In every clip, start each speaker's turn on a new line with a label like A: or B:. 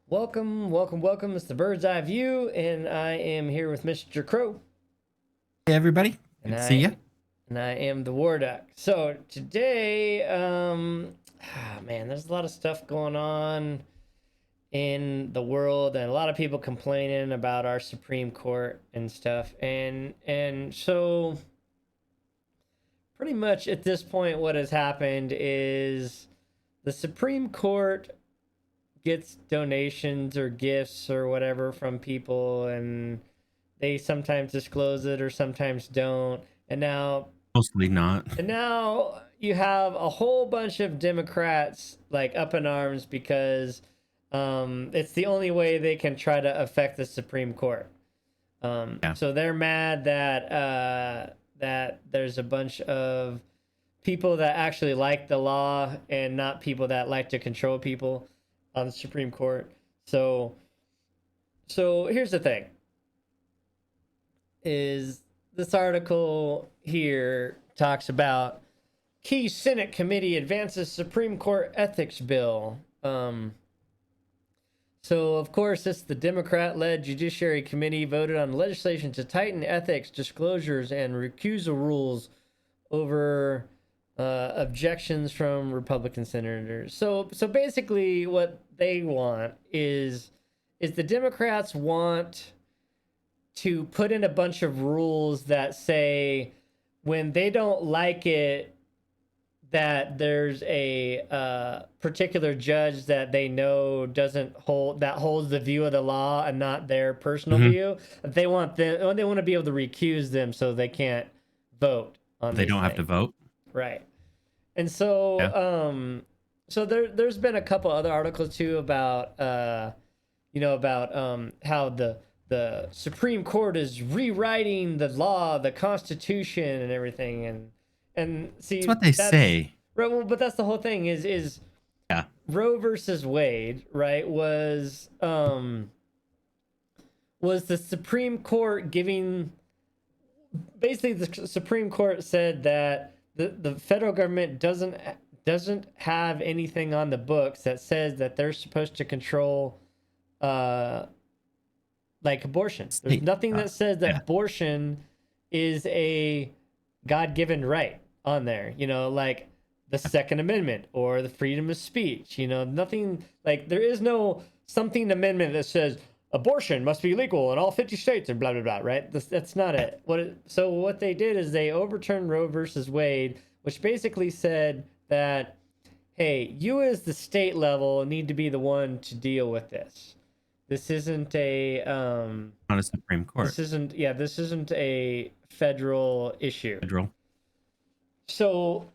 A: Welcome. It's the Bird's Eye View, and I am here with Mr. Krow,
B: Hey everybody,
A: and
B: good to see you.
A: I am the War Duck. So today, man, there's a lot of stuff going on in the world, and a lot of people complaining about our Supreme Court and stuff, and so pretty much at this point, what has happened is the Supreme Court gets donations or gifts or whatever from people, and they sometimes disclose it or sometimes don't. And now
B: Mostly not.
A: you have a whole bunch of Democrats like up in arms because it's the only way they can try to affect the Supreme Court.
B: Yeah.
A: So they're mad that that there's a bunch of people that actually like the law and not people that like to control people on the Supreme Court. So here's the thing: is this article here talks about key Senate committee advances Supreme Court ethics bill. So of course, it's the Democrat-led Judiciary Committee voted on legislation to tighten ethics disclosures and recusal rules over objections from Republican senators. So basically, what they want is the Democrats want to put in a bunch of rules that say when they don't like it that there's a particular judge that they know doesn't holds the view of the law and not their personal view. They want to be able to recuse them so they can't vote on
B: They
A: these
B: don't have to
A: things.
B: vote.
A: Right. And so
B: Yeah.
A: so there's been a couple other articles too about about how the Supreme Court is rewriting the law, the Constitution, and everything. And see,
B: That's what they say.
A: right. Well, but that's the whole thing. Is
B: Yeah.
A: Roe versus Wade, right? Was the Supreme Court giving? Basically, the Supreme Court said that the federal government doesn't have anything on the books that says that they're supposed to control like abortion. There's nothing that says that abortion is a God-given right on there, like the Second Amendment or the freedom of speech, nothing like there is no something amendment that says abortion must be legal in all 50 states and blah, blah, blah, right? That's not it. So what they did is they overturned Roe versus Wade, which basically said that, hey, you as the state level need to be the one to deal with this. This isn't a
B: Not a Supreme Court.
A: this isn't a federal issue.
B: Federal.
A: So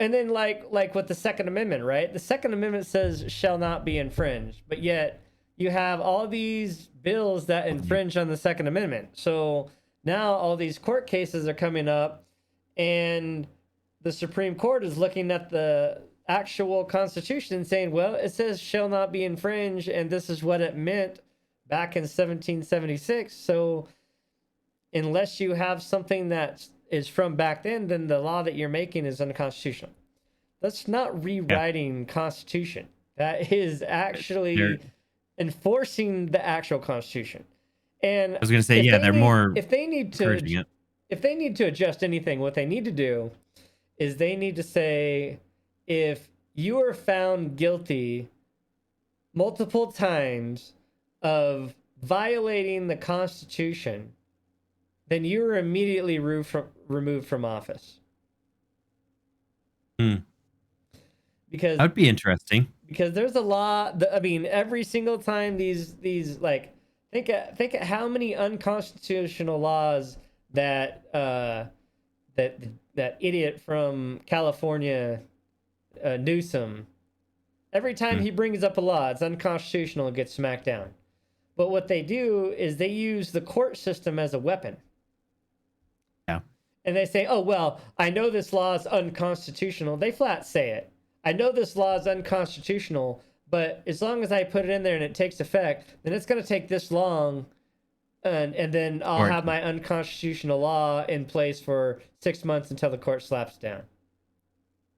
A: and then like with the Second Amendment, right? The Second Amendment says shall not be infringed, but yet you have all these bills that infringe on the Second Amendment. So now all these court cases are coming up, and the Supreme Court is looking at the actual Constitution and saying, well, it says shall not be infringed, and this is what it meant back in 1776. So unless you have something that is from back then the law that you're making is unconstitutional. That's not rewriting Constitution. That is actually enforcing the actual Constitution. And
B: I was going to say, they're more
A: if they need to adjust anything, what they need to do is they need to say, if you are found guilty multiple times of violating the Constitution, then you're immediately removed from office. Because
B: that would be interesting.
A: Because there's a law. I mean, every single time these like think of how many unconstitutional laws that that idiot from California, Newsom. Every time he brings up a law, it's unconstitutional and gets smacked down. But what they do is they use the court system as a weapon.
B: Yeah.
A: And they say, oh, well, I know this law is unconstitutional. They flat say it. I know this law is unconstitutional, but as long as I put it in there and it takes effect, then it's going to take this long. And then I'll have my unconstitutional law in place for 6 months until the court slaps down.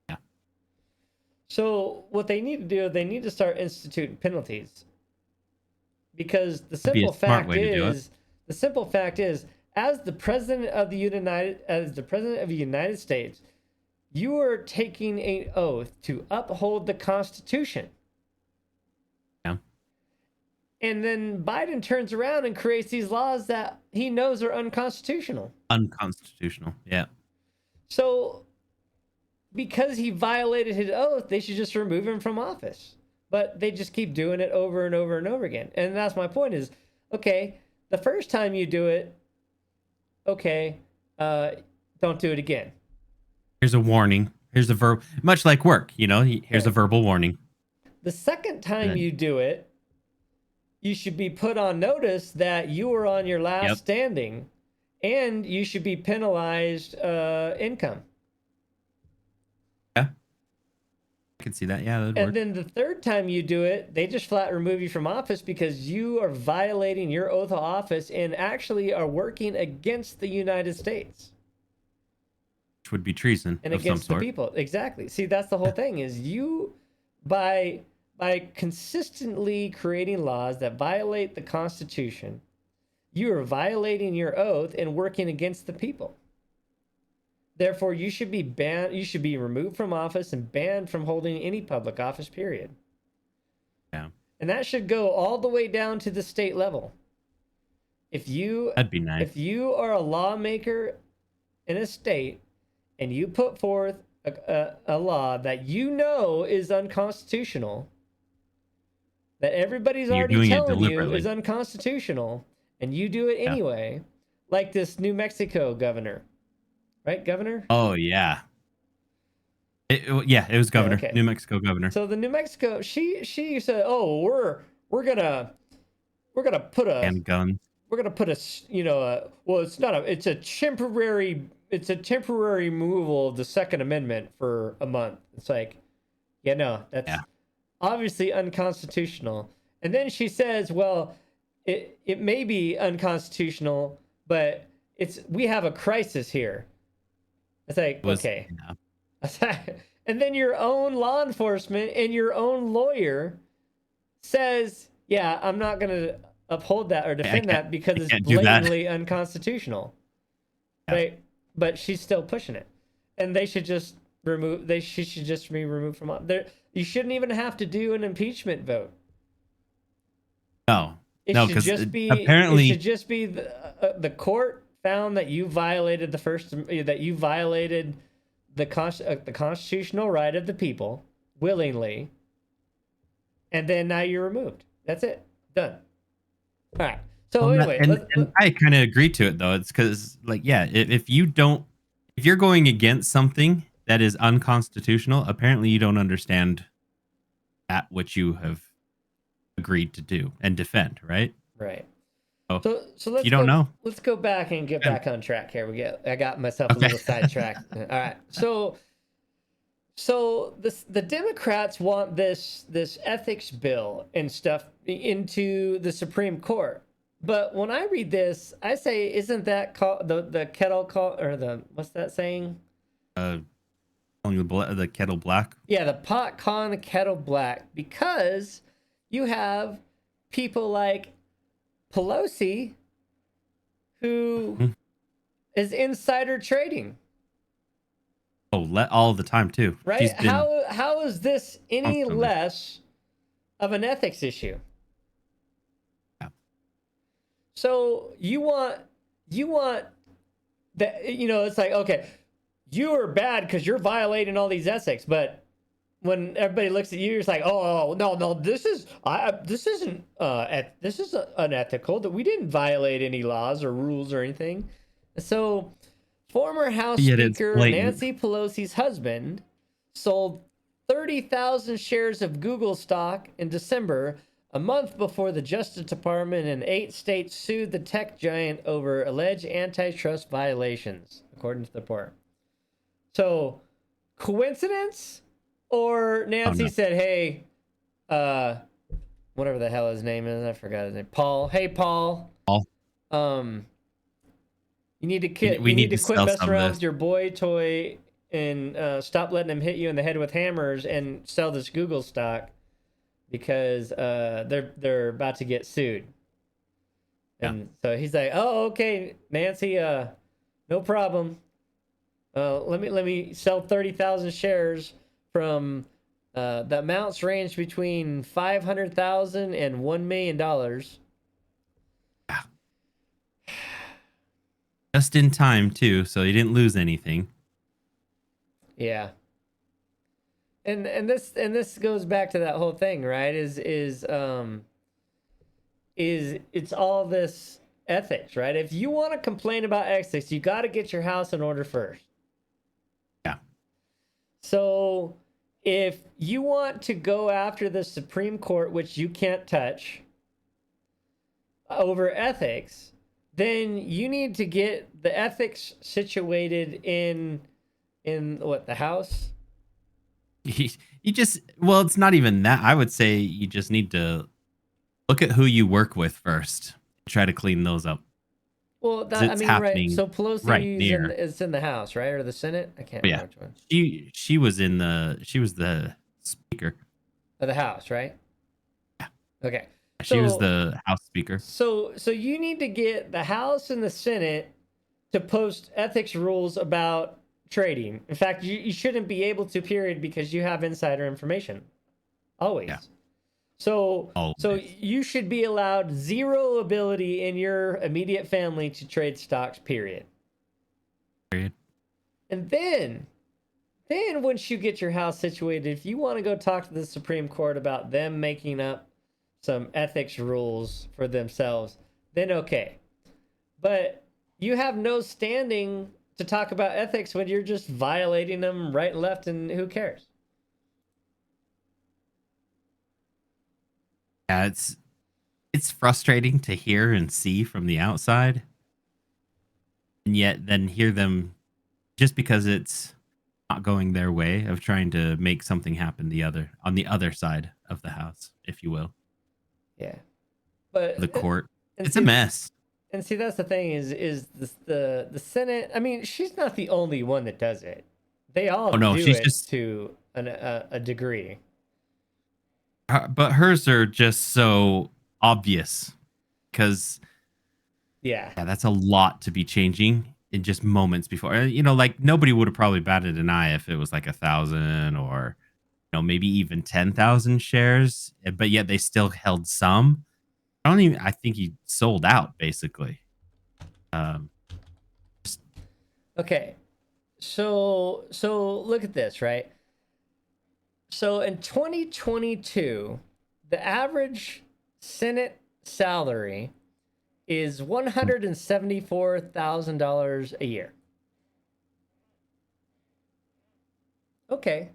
B: Yeah.
A: So what they need to do, they need to start instituting penalties, because
B: That'd be a smart way to do it.
A: the simple fact is, as the president of the United States, you are taking an oath to uphold the Constitution.
B: Yeah.
A: And then Biden turns around and creates these laws that he knows are unconstitutional.
B: Unconstitutional. Yeah.
A: So because he violated his oath, they should just remove him from office. But they just keep doing it over and over and over again. And that's my point is, okay, the first time you do it, okay, don't do it again.
B: Here's a warning. Here's a verb, much like work, here's a verbal warning.
A: The second time you do it, you should be put on notice that you were on your last standing, and you should be penalized income.
B: Yeah. I can see that. Yeah. That'd
A: And
B: work.
A: then the third time you do it, they just flat remove you from office because you are violating your oath of office and actually are working against the United States.
B: Which would be treason
A: And
B: of
A: against
B: some
A: the
B: sort.
A: people. Exactly. See, that's the whole thing is you, by consistently creating laws that violate the Constitution, you are violating your oath and working against the people. Therefore, you should be banned. You should be removed from office and banned from holding any public office, period.
B: Yeah.
A: And that should go all the way down to the state level.
B: That'd be nice.
A: If you are a lawmaker in a state and you put forth a law that you know is unconstitutional, that everybody's already telling you is unconstitutional, and you do it anyway, like this New Mexico governor. Right, governor?
B: Oh, yeah. It was governor.
A: Okay.
B: New Mexico governor.
A: So the New Mexico, she said, "Oh, we're gonna put a
B: Handguns.
A: We're gonna put it's a temporary removal of the Second Amendment for a month." It's like, that's obviously unconstitutional. And then she says, "Well, it may be unconstitutional, but we have a crisis here." It's like, okay. Yeah. And then your own law enforcement and your own lawyer says, "Yeah, I'm not going to uphold that or defend that because it's blatantly unconstitutional." Yeah. Right? But she's still pushing it. And they should just she should just be removed from there. You shouldn't even have to do an impeachment vote.
B: No.
A: Apparently it should just be the court found that you violated the constitutional right of the people willingly, and then now you're removed. That's it. Done. All right. So anyway,
B: and I kind of agree to it though. It's because if you're going against something that is unconstitutional, apparently you don't understand that which you have agreed to do and defend, right?
A: Right.
B: So let's know.
A: Let's go back and get back on track here. I got myself a little sidetracked. All right. So the Democrats want this ethics bill and stuff into the Supreme Court. But when I read this, I say, isn't that called the kettle call, or what's that saying?
B: The kettle black.
A: Yeah, the pot calling the kettle black, because you have people like Pelosi, who is insider trading.
B: All the time too.
A: Right? How is this any less of an ethics issue?
B: Yeah.
A: So you want that, it's like, okay, you are bad because you're violating all these ethics, but when everybody looks at you, it's like, oh no, this is unethical. That we didn't violate any laws or rules or anything. So, former House Speaker Nancy Pelosi's husband sold 30,000 shares of Google stock in December, a month before the Justice Department in 8 states sued the tech giant over alleged antitrust violations, according to the report. So, coincidence? Or Nancy said, "Hey, whatever the hell his name is, I forgot his name. Paul. Hey, Paul. You need to quit. You need to quit messing around with your boy toy and stop letting them hit you in the head with hammers and sell this Google stock because they're about to get sued. And so he's like, "Oh, okay, Nancy, no problem. Let me sell 30,000 shares from the amounts range between $500,000 and $1 million."
B: Just in time too, so he didn't lose anything.
A: Yeah. And this goes back to that whole thing, right? Is it's all this ethics, right? If you want to complain about ethics, you got to get your house in order first.
B: Yeah.
A: So if you want to go after the Supreme Court, which you can't touch, over ethics, then you need to get the ethics situated in what, the House?
B: You just, well, it's not even that. I would say you just need to look at who you work with first. Try to clean those up.
A: Well,
B: 'Cause
A: I
B: it's
A: mean, right.
B: happening
A: So
B: right
A: Pelosi's
B: near.
A: it's in the House, right, or the Senate? I can't
B: But
A: remember
B: yeah,
A: which one.
B: she was the speaker.
A: Of the House, right?
B: Yeah.
A: Okay.
B: She was the House Speaker.
A: So you need to get the House and the Senate to post ethics rules about trading. In fact, you shouldn't be able to, period, because you have insider information. Always. Yeah. So you should be allowed zero ability in your immediate family to trade stocks, period.
B: Period.
A: And then once you get your house situated, if you want to go talk to the Supreme Court about them making up some ethics rules for themselves, then okay. But you have no standing to talk about ethics when you're just violating them right and left, and who cares?
B: Yeah, it's frustrating to hear and see from the outside, and yet then hear them just because it's not going their way of trying to make something happen on the other side of the house, if you will.
A: Yeah, but
B: The court, it's
A: see,
B: a mess.
A: And see, that's the thing is the Senate. I mean, she's not the only one that does it. They all do
B: she's
A: it
B: just
A: to a degree.
B: But hers are just so obvious because
A: yeah,
B: that's a lot to be changing in just moments before. Like nobody would have probably batted an eye if it was like 1,000 or maybe even 10,000 shares, but yet they still held some. I think he sold out basically.
A: Okay, so look at this, right? So in 2022, the average Senate salary is $174,000 a year. Okay,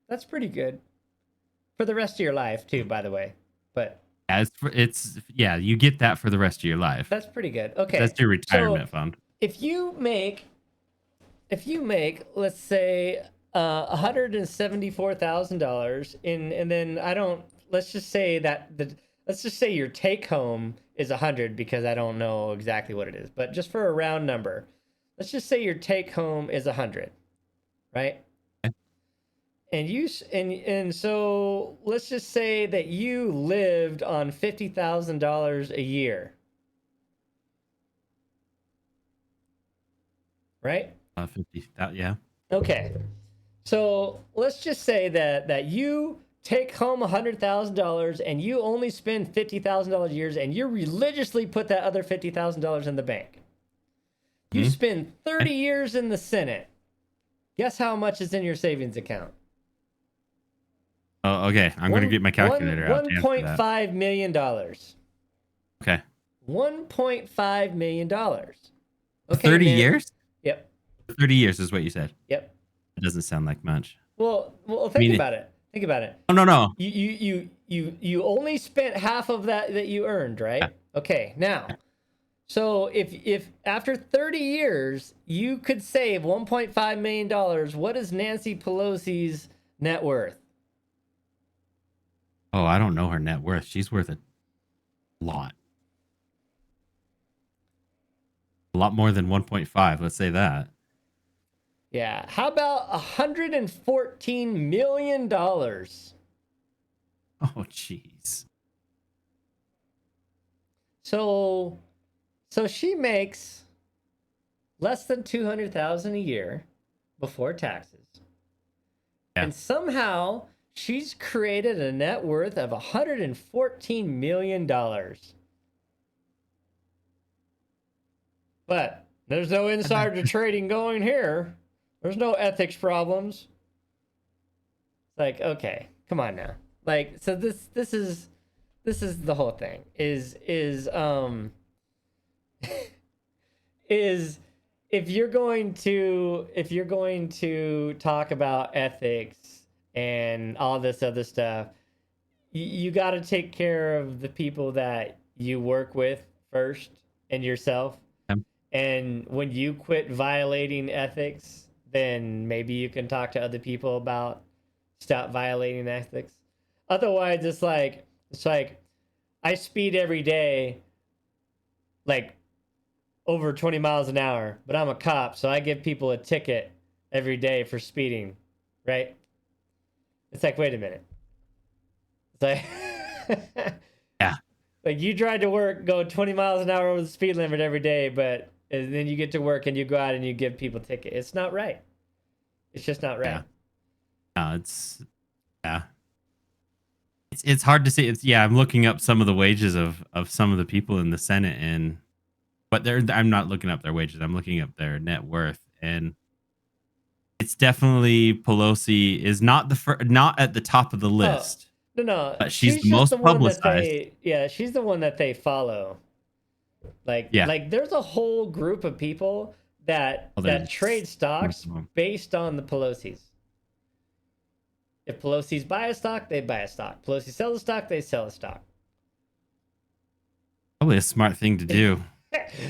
A: that's pretty good for the rest of your life too, by the way. But
B: it's you get that for the rest of your life.
A: That's pretty good. Okay,
B: that's your retirement fund.
A: If you make, let's say, $174,000 and then let's just say your take home is 100, because I don't know exactly what it is, but just for a round number, let's just say your take home is 100, right? And so let's just say that you lived on $50,000 a year, right?
B: 50. Yeah.
A: Okay. So let's just say that you take home $100,000 and you only spend $50,000 a year, and you religiously put that other $50,000 in the bank. You spend 30 years in the Senate. Guess how much is in your savings account?
B: Oh, okay. I'm going to get my calculator out.
A: $1.5 million.
B: Okay.
A: $1.5 million. Okay,
B: 30 years?
A: Yep.
B: 30 years is what you said.
A: Yep.
B: It doesn't sound like much.
A: Well, think about it. Think about it.
B: Oh, no.
A: You only spent half of that you earned, right? Yeah. Okay. Now, so if after 30 years you could save $1.5 million, what is Nancy Pelosi's net worth?
B: Oh, I don't know her net worth. She's worth a lot. A lot more than 1.5. Let's say that.
A: Yeah. How about $114 million?
B: Oh, jeez.
A: So, so she makes less than 200,000 a year before taxes,
B: Yeah.
A: and somehow she's created a net worth of $114 million. But there's no insider trading going here. There's no ethics problems. It's like, okay, come on now. Like, so this is the whole thing. Is if you're going to talk about ethics and all this other stuff, you got to take care of the people that you work with first and yourself.
B: Yeah.
A: And when you quit violating ethics, then maybe you can talk to other people about stop violating ethics. Otherwise, it's like I speed every day, like over 20 miles an hour, but I'm a cop, so I give people a ticket every day for speeding, right? It's like, wait a minute. It's like,
B: Yeah.
A: like you drive to work, go 20 miles an hour over the speed limit every day, but and then you get to work and you go out and you give people tickets. It's not right. It's just not right.
B: Yeah. No, it's yeah. It's hard to say. It's yeah. I'm looking up some of the wages of some of the people in the Senate, and but I'm not looking up their wages. I'm looking up their net worth, and it's definitely Pelosi is not not at the top of the
A: Oh,
B: list,
A: no, no.
B: but she's
A: She's
B: the
A: just the
B: most
A: one that
B: publicized.
A: she's the one that they follow. Like
B: Yeah.
A: like there's a whole group of people that
B: Well,
A: that
B: there's
A: trade stocks
B: most of 'em.
A: based on the Pelosi's. If Pelosi's buy a stock, they buy a stock. Pelosi sells a stock, they sell a stock.
B: Probably a smart thing to do.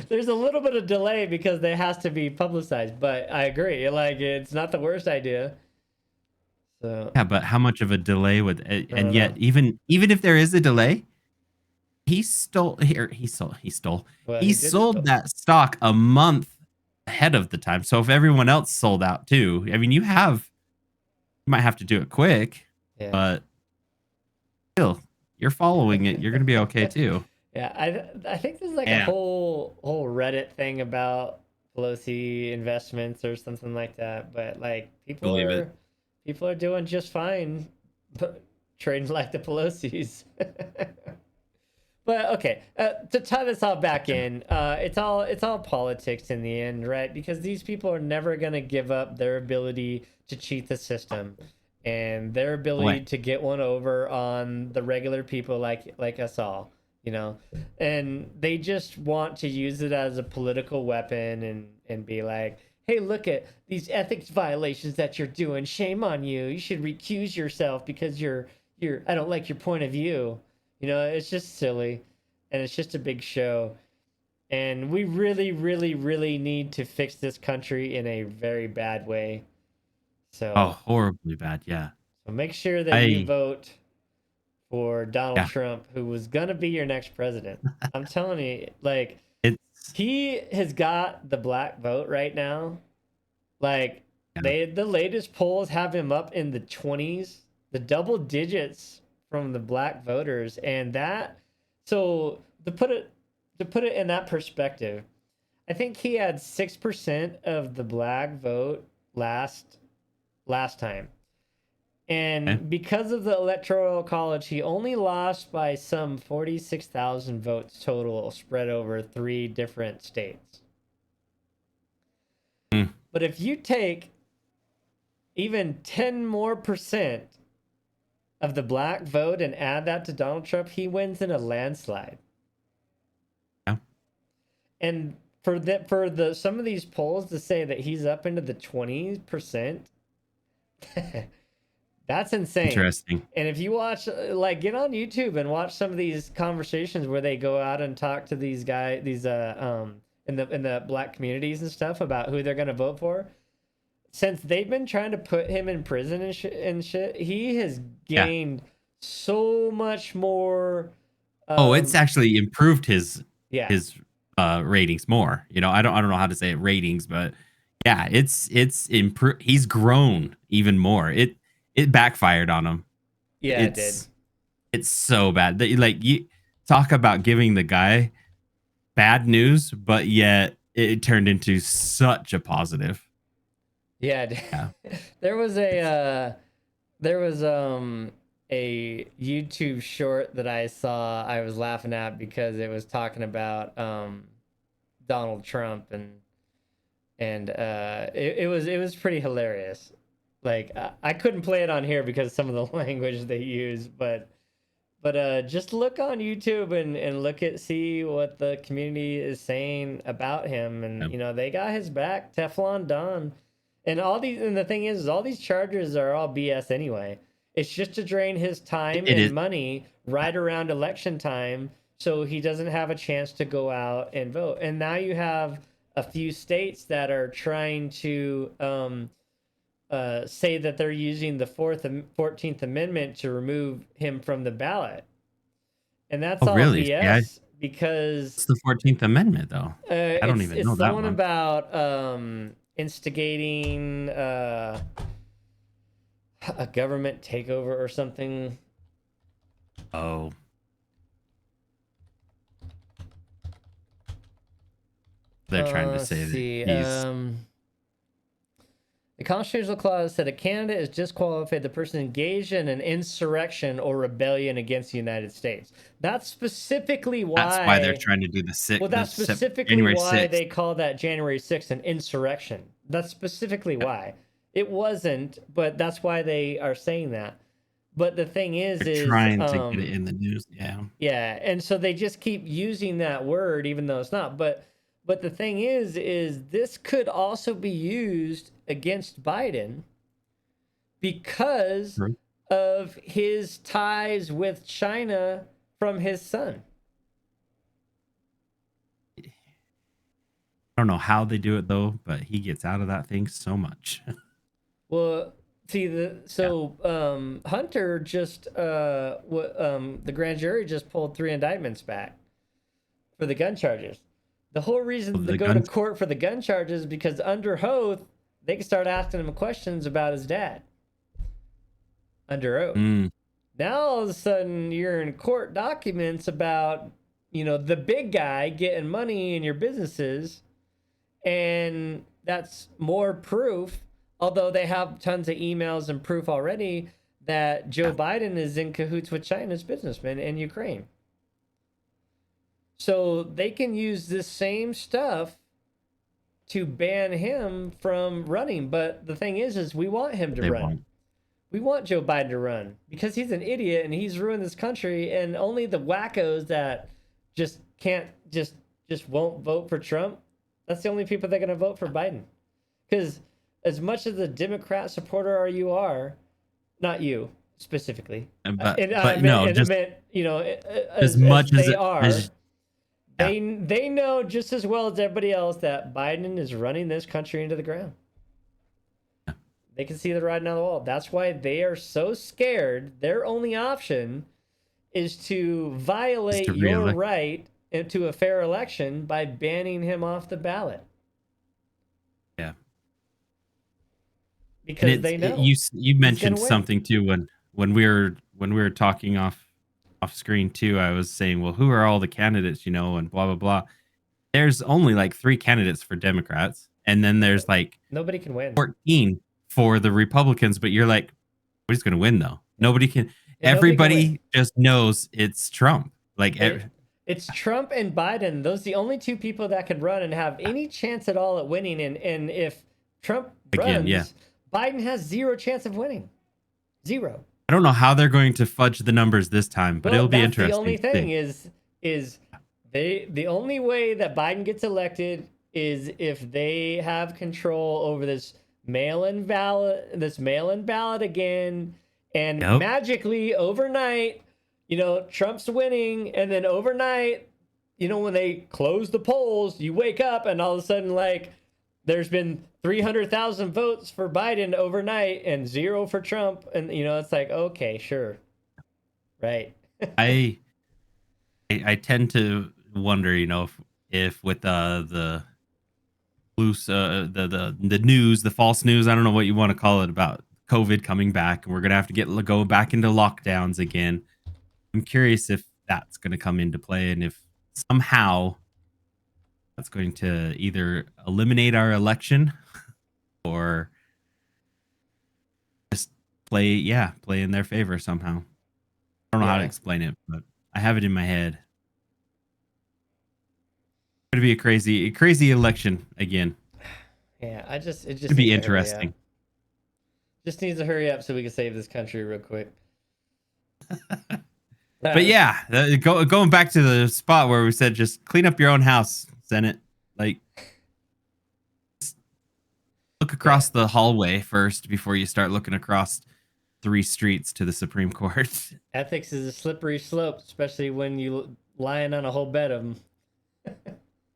A: There's a little bit of delay because they has to be publicized, but I agree. Like it's not the worst idea. So
B: Yeah, but how much of a delay would
A: I
B: and
A: don't know.
B: yet even if there is a delay, he stole here
A: Well,
B: he
A: he did
B: sold
A: still.
B: that stock a month ahead of the time. So if everyone else sold out too, I mean you might have to do it quick,
A: Yeah.
B: but still you're following it, you're gonna be okay too.
A: Yeah, I think there's like a
B: Yeah.
A: whole Reddit thing about Pelosi investments or something like that. But like
B: Believe it.
A: people are doing just fine, trading like the Pelosi's. But okay, to tie this all back in, it's all politics in the end, right? Because these people are never gonna give up their ability to cheat the system and their ability
B: Away.
A: to get one over on the regular people like us all, you know. And they just want to use it as a political weapon and be like, hey, look at these ethics violations that you're doing. Shame on you. You should recuse yourself because you're I don't like your point of view. You know, it's just silly and it's just a big show. And we really, really, really need to fix this country in a very bad way.
B: Oh,
A: So,
B: horribly bad. Yeah.
A: so make sure that you
B: I
A: vote for Donald
B: yeah.
A: Trump, who was going to be your next president. I'm telling you, like,
B: It's
A: he has got the black vote right now. Like,
B: yeah.
A: the latest polls have him up in the 20s, the double digits from the black voters, and that so to put it in that perspective, I think he had 6% of the black vote last time.
B: Okay.
A: And because of the electoral college, he only lost by some 46,000 votes total spread over 3 different states.
B: Mm.
A: But if you take even 10 more percent of the black vote and add that to Donald Trump, he wins in a landslide.
B: Yeah.
A: And for the some of these polls to say that he's up into the 20%, that's insane.
B: Interesting.
A: And if you watch, like, get on YouTube and watch some of these conversations where they go out and talk to these guys, in the black communities and stuff about who they're gonna vote for. Since they've been trying to put him in prison and shit, he has
B: Yeah.
A: gained so much more.
B: Oh, it's actually improved
A: Yeah,
B: his ratings more. You know, I don't know how to say it, ratings, but Yeah, it's improved. He's grown even more. It backfired on him.
A: Yeah, it did.
B: It's so bad that like you talk about giving the guy bad news, but yet it turned into such a positive.
A: Yeah,
B: Yeah.
A: there was
B: It's
A: a YouTube short that I saw. I was laughing at because it was talking about Donald Trump, and it was pretty hilarious. Like I couldn't play it on here because some of the language they use, but just look on YouTube and look at see what the community is saying about him, and they got his back, Teflon Don, and the thing is all these charges are all BS anyway. It's just to drain his time
B: it
A: and
B: is.
A: money right around election time, so he doesn't have a chance to go out and vote. And now you have a few states that are trying to say that they're using the 14th Amendment to remove him from the ballot. And that's
B: Oh,
A: all
B: really? Yeah.
A: BS because
B: What's the 14th Amendment though? I don't even
A: it's
B: know
A: the
B: that
A: one
B: one.
A: about instigating a government takeover or something.
B: Oh, they're trying to
A: Let's
B: say that
A: see.
B: he's
A: The constitutional clause said a candidate is disqualified the person engaged in an insurrection or rebellion against the United States. That's specifically
B: that's why they're
A: why.
B: trying to do
A: Well, that's specifically
B: January
A: why
B: 6th.
A: they call that January 6th an insurrection. That's specifically
B: Yeah,
A: why. It wasn't, but that's why they are saying that. But the thing
B: they're
A: is,
B: trying to get it in the news. Yeah.
A: yeah, and so they just keep using that word even though it's not. But the thing is this could also be used against Biden because
B: True.
A: of his ties with China from his son.
B: I don't know how they do it though, but he gets out of that thing so much.
A: Well, see
B: Yeah.
A: Hunter just the grand jury just pulled 3 indictments back for the gun charges. The whole reason to
B: The
A: go to
B: guns.
A: court for the gun charges is because under oath they can start asking him questions about his dad under oath.
B: Mm,
A: Now all of a sudden you're in court documents about the big guy getting money in your businesses, and that's more proof. Although they have tons of emails and proof already that Joe
B: yeah.
A: Biden is in cahoots with China's businessmen in Ukraine. So they can use this same stuff to ban him from running. But the thing is we want him to
B: They
A: run.
B: won't.
A: We want Joe Biden to run because he's an idiot and he's ruined this country. And only the wackos that just can't just won't vote for Trump. That's the only people that are going to vote for Biden. Because as much as a Democrat supporter you are, not you specifically, and
B: But no,
A: I
B: just
A: meant
B: as
A: as
B: much
A: they are,
B: as yeah.
A: they know just as well as everybody else that Biden is running this country into the ground. They can see the writing on the wall. That's why they are so scared. Their only option is to
B: Just
A: violate
B: to
A: your
B: reelect.
A: right into a fair election by banning him off the ballot
B: Yeah. And
A: because they know
B: you
A: he's going
B: mentioned
A: to win.
B: something too when we were talking off screen too. I was saying, well, who are all the candidates, and blah blah blah. There's only like 3 candidates for Democrats, and then there's like
A: Nobody can win.
B: 14 for the Republicans, but you're like, who's going to win though? Nobody can.
A: And nobody can win.
B: Everybody just knows it's Trump. Like
A: It's Trump and Biden. Those are the only 2 people that can run and have any chance at all at winning. And if Trump
B: again,
A: runs,
B: yeah.
A: Biden has 0 chance of winning. 0.
B: I don't know how they're going to fudge the numbers this time, but
A: Well,
B: it'll be
A: that's the
B: interesting
A: only
B: to
A: thing
B: see.
A: is the only way that Biden gets elected is if they have control over this mail-in ballot again, and
B: Yep.
A: magically overnight, Trump's winning, and then overnight, when they close the polls, you wake up and all of a sudden, like, there's been 300,000 votes for Biden overnight and 0 for Trump, and it's like, okay, sure, right.
B: I I tend to wonder, if with loose the news, the false news. I don't know what you want to call it about COVID coming back, and we're gonna have to go back into lockdowns again. I'm curious if that's going to come into play, and if somehow that's going to either eliminate our election or just play in their favor somehow. I don't know how to explain it, but I have it in my head. It's going to be a crazy election again.
A: Yeah, it just
B: It'd be interesting.
A: Just needs to hurry up so we can save this country real quick.
B: But yeah, going back to the spot where we said just clean up your own house, Senate. Like, look across the hallway first before you start looking across 3 streets to the Supreme Court.
A: Ethics is a slippery slope, especially when you lying on a whole bed of them.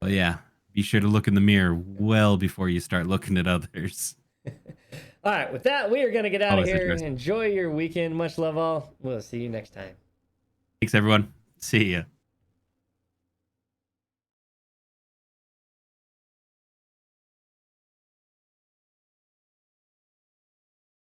B: Well, yeah, be sure to look in the mirror well before you start looking at others.
A: All right, with that, we are going to get out of here. Enjoy your weekend. Much love all. We'll see you next time.
B: Thanks, everyone. See ya.